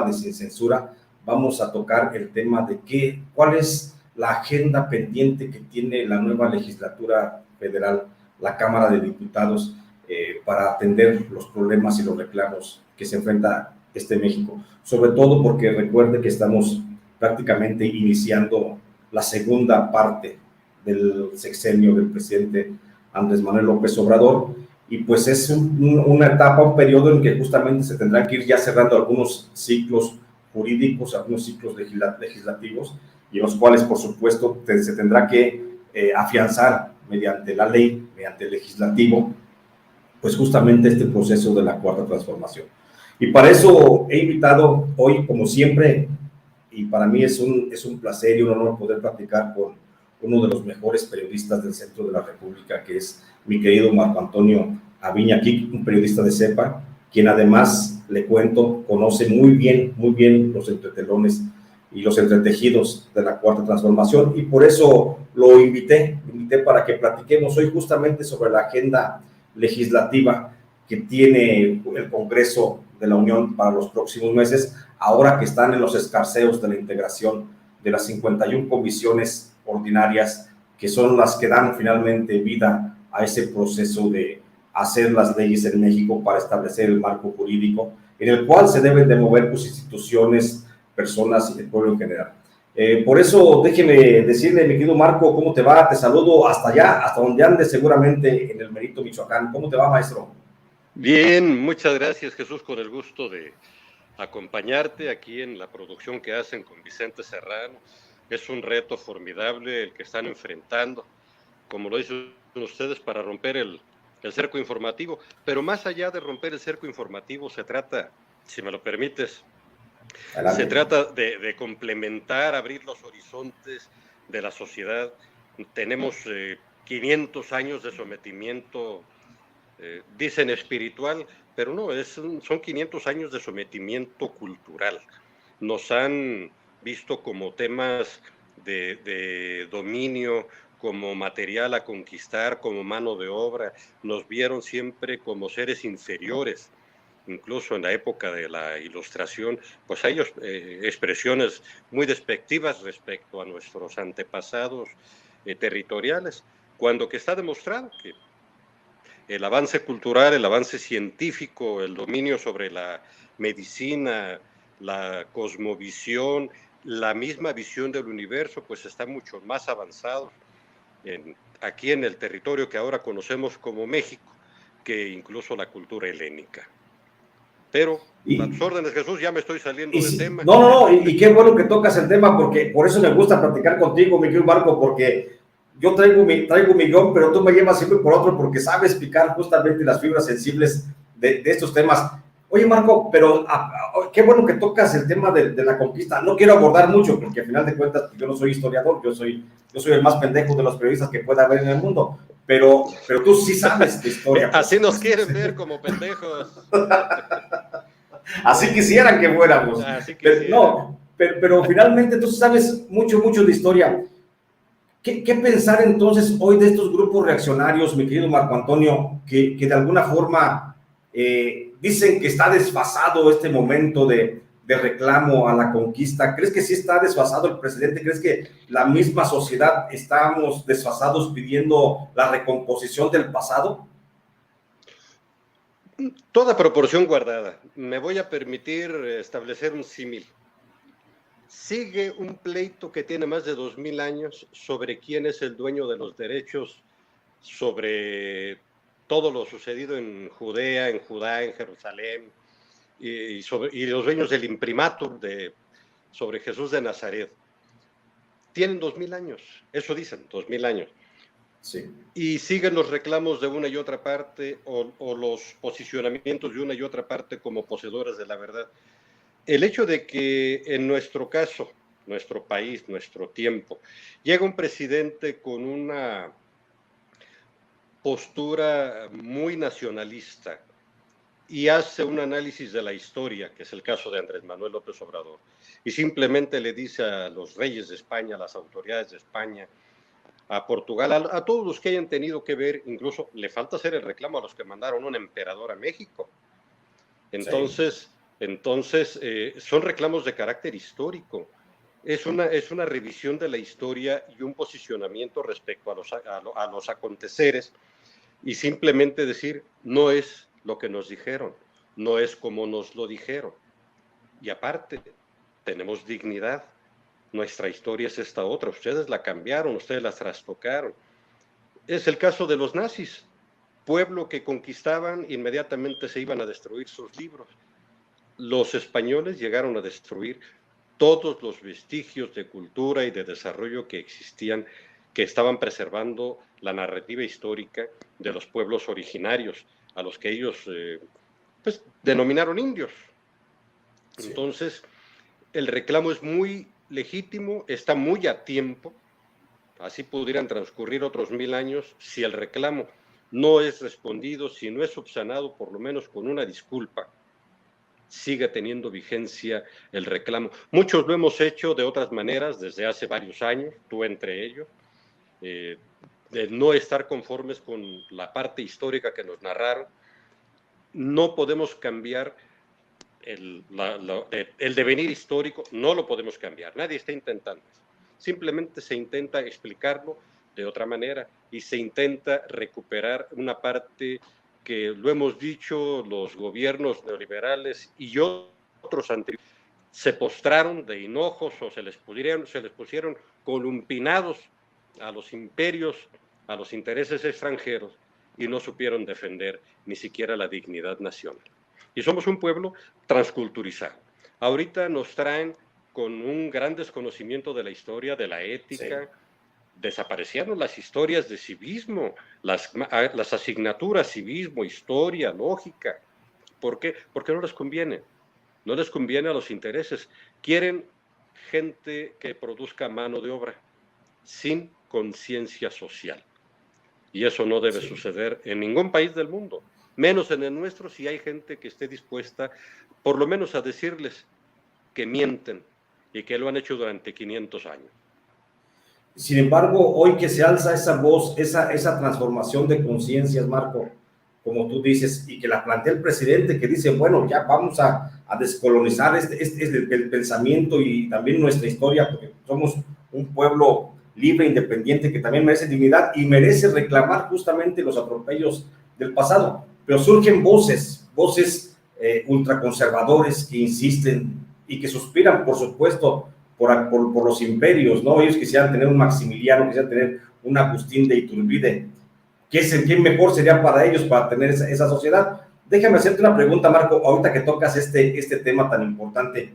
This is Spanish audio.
programa de Sin Censura vamos a tocar el tema de cuál es la agenda pendiente que tiene la nueva legislatura federal, la Cámara de Diputados, para atender los problemas y los reclamos que se enfrenta México. Sobre todo porque recuerde que estamos prácticamente iniciando la segunda parte del sexenio del presidente Andrés Manuel López Obrador, y pues es una etapa, un periodo en que justamente se tendrán que ir ya cerrando algunos ciclos jurídicos, algunos ciclos legislativos, y en los cuales, por supuesto, se tendrá que afianzar mediante la ley, mediante el legislativo, pues justamente este proceso de la Cuarta Transformación. Y para eso he invitado hoy, como siempre, y para mí es un placer y un honor poder platicar con uno de los mejores periodistas del centro de la República, que es mi querido Marco Antonio Aviña Kik, un periodista de CEPA, quien además, le cuento, conoce muy bien los entretelones y los entretejidos de la Cuarta Transformación, y por eso lo invité para que platiquemos hoy justamente sobre la agenda legislativa que tiene el Congreso de la Unión para los próximos meses, ahora que están en los escarceos de la integración de las 51 comisiones ordinarias, que son las que dan finalmente vida a ese proceso de hacer las leyes en México para establecer el marco jurídico en el cual se deben de mover pues, instituciones, personas y el pueblo en general. Por eso déjeme decirle, mi querido Marco, ¿cómo te va? Te saludo hasta allá, hasta donde andes seguramente en el Merito, Michoacán. ¿Cómo te va, maestro? Bien, muchas gracias, Jesús, con el gusto de acompañarte aquí en la producción que hacen con Vicente Serrano. Es un reto formidable el que están enfrentando, como lo dicen ustedes, para romper el cerco informativo. Pero más allá de romper el cerco informativo, se trata, si me lo permites, Adelante. se trata de complementar, abrir los horizontes de la sociedad. Tenemos 500 años de sometimiento, dicen espiritual, pero no, son 500 años de sometimiento cultural. Nos han visto como temas de dominio, como material a conquistar, como mano de obra. Nos vieron siempre como seres inferiores. Incluso en la época de la Ilustración, pues hay expresiones muy despectivas respecto a nuestros antepasados territoriales, cuando que está demostrado que el avance cultural, el avance científico, el dominio sobre la medicina, la cosmovisión, la misma visión del universo, pues está mucho más avanzado aquí en el territorio que ahora conocemos como México, que incluso la cultura helénica. Pero a tus órdenes, Jesús, ya me estoy saliendo de tema. No, y qué bueno que tocas el tema, porque por eso me gusta platicar contigo, mi querido Marco, porque yo traigo un millón, pero tú me llevas siempre por otro, porque sabes picar justamente las fibras sensibles de estos temas. Oye, Marco, pero qué bueno que tocas el tema de la conquista. No quiero abordar mucho, porque al final de cuentas yo no soy historiador, yo soy el más pendejo de los periodistas que pueda haber en el mundo, pero tú sí sabes de historia. Así nos quieren ver como pendejos. Así quisieran que fuéramos. Pero finalmente tú sabes mucho de historia. ¿Qué pensar entonces hoy de estos grupos reaccionarios, mi querido Marco Antonio, que de alguna forma dicen que está desfasado este momento de reclamo a la conquista? ¿Crees que sí está desfasado el presidente? ¿Crees que la misma sociedad estamos desfasados pidiendo la recomposición del pasado? Toda proporción guardada. Me voy a permitir establecer un símil. Sigue un pleito que tiene más de 2000 años sobre quién es el dueño de los derechos sobre todo lo sucedido en Judea, en Judá, en Jerusalén, y los dueños del imprimatur sobre Jesús de Nazaret. Tienen 2000 años, eso dicen, 2000 años. Sí. Y siguen los reclamos de una y otra parte o los posicionamientos de una y otra parte como poseedores de la verdad. El hecho de que en nuestro caso, nuestro país, nuestro tiempo, llega un presidente con una postura muy nacionalista y hace un análisis de la historia, que es el caso de Andrés Manuel López Obrador, y simplemente le dice a los reyes de España, a las autoridades de España, a Portugal, a todos los que hayan tenido que ver, incluso le falta hacer el reclamo a los que mandaron un emperador a México. Entonces, Entonces, son reclamos de carácter histórico. Es una revisión de la historia y un posicionamiento respecto a los aconteceres, y simplemente decir, no es lo que nos dijeron, no es como nos lo dijeron. Y aparte, tenemos dignidad. Nuestra historia es esta otra. Ustedes la cambiaron, ustedes la trastocaron. Es el caso de los nazis. Pueblo que conquistaban, inmediatamente se iban a destruir sus libros. Los españoles llegaron a destruir todos los vestigios de cultura y de desarrollo que existían, que estaban preservando la narrativa histórica de los pueblos originarios, a los que ellos pues, denominaron indios. Sí. Entonces, el reclamo es muy legítimo, está muy a tiempo, así pudieran transcurrir otros 1000 años, si el reclamo no es respondido, si no es subsanado por lo menos con una disculpa, sigue teniendo vigencia el reclamo. Muchos lo hemos hecho de otras maneras desde hace varios años, tú entre ellos, de no estar conformes con la parte histórica que nos narraron. No podemos cambiar el devenir histórico, no lo podemos cambiar, nadie está intentando eso. Simplemente se intenta explicarlo de otra manera y se intenta recuperar una parte que, lo hemos dicho, los gobiernos neoliberales y otros anteriores se postraron de hinojos o se les pusieron columpinados a los imperios, a los intereses extranjeros, y no supieron defender ni siquiera la dignidad nacional. Y somos un pueblo transculturizado. Ahorita nos traen con un gran desconocimiento de la historia, de la ética. Sí. Desaparecieron las historias de civismo, las asignaturas civismo, historia, lógica. ¿Por qué? Porque no les conviene. No les conviene a los intereses. Quieren gente que produzca mano de obra sin conciencia social. Y eso no debe suceder en ningún país del mundo, menos en el nuestro, si hay gente que esté dispuesta por lo menos a decirles que mienten y que lo han hecho durante 500 años. Sin embargo, hoy que se alza esa voz, esa transformación de conciencias, Marco, como tú dices, y que la plantea el presidente, que dice, bueno, ya vamos a descolonizar el pensamiento y también nuestra historia, porque somos un pueblo libre, independiente, que también merece dignidad y merece reclamar justamente los atropellos del pasado. Pero surgen voces ultraconservadores que insisten y que suspiran, por supuesto, por los imperios, ¿no? Ellos quisieran tener un Maximiliano, quisieran tener un Agustín de Iturbide. ¿Quién mejor sería para ellos para tener esa sociedad? Déjame hacerte una pregunta, Marco, ahorita que tocas este tema tan importante.